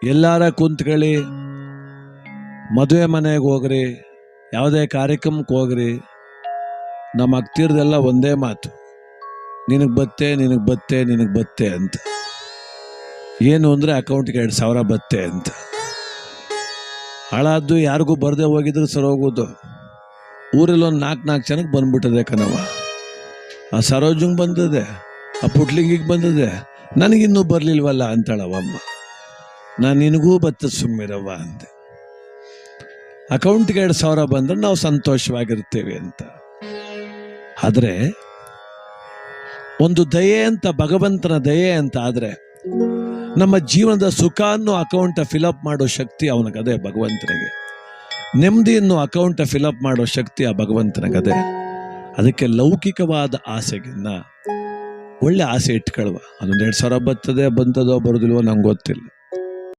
ಎಲ್ಲಾರ ಕುಂತ್ಕೊಳ್ಳಿ, ಮದುವೆ ಮನೆಗೆ ಹೋಗ್ರಿ, ಯಾವುದೇ ಕಾರ್ಯಕ್ರಮಕ್ಕೆ ಹೋಗ್ರಿ, ನಮ್ಮ ಅಕ್ತಿರ್ದೆಲ್ಲ ಒಂದೇ ಮಾತು, ನಿನಗೆ ಬತ್ತೆ ನಿನಗೆ ಬತ್ತೆ ನಿನಗೆ ಬತ್ತೆ ಅಂತ. ಏನು ಅಂದರೆ ಅಕೌಂಟ್ಗೆ 2,000 ಬತ್ತೆ ಅಂತ. ಹಾಳಾದ್ದು ಯಾರಿಗೂ ಬರದೆ ಹೋಗಿದ್ರು ಸರೋಗೋದು. ಊರಲ್ಲಿ ಒಂದು 4 ಜನಕ್ಕೆ ಬಂದ್ಬಿಟ್ಟದೆ ಕಣವ. ಆ ಸರೋಜಂಗೆ ಬಂದದೆ, ಆ ಪುಟ್ಲಿಂಗಿಗೆ ಬಂದದೆ, ನನಗಿನ್ನೂ ಬರಲಿಲ್ವಲ್ಲ ಅಂತಾಳವಮ್ಮ. ನಾನು ನಿನಗೂ ಬತ್ತದ ಸುಮ್ಮಿರವ್ವ ಅಂದೆ. ಅಕೌಂಟ್ಗೆ 2,000 ಬಂದರೆ ನಾವು ಸಂತೋಷವಾಗಿರ್ತೇವೆ ಅಂತ. ಆದರೆ ಒಂದು ದಯೆ ಅಂತ, ಭಗವಂತನ ದಯೆ ಅಂತ ಆದರೆ ನಮ್ಮ ಜೀವನದ ಸುಖ ಅನ್ನೋ ಅಕೌಂಟ ಫಿಲಪ್ ಮಾಡೋ ಶಕ್ತಿ ಅವನಿಗದೆ, ಭಗವಂತನಿಗೆ. ನೆಮ್ಮದಿಯನ್ನು ಅಕೌಂಟ ಫಿಲಪ್ ಮಾಡೋ ಶಕ್ತಿ ಆ ಭಗವಂತನಿಗದೆ. ಅದಕ್ಕೆ ಲೌಕಿಕವಾದ ಆಸೆಗಿನ್ನ ಒಳ್ಳೆ ಆಸೆ ಇಟ್ಕೊಳ್ವ. ಅದೊಂದು 2,000 ಬರ್ತದೆ, ಬಂತದೋ ಬರೋದಿಲ್ವೋ ನಂಗೆ ಗೊತ್ತಿಲ್ಲ.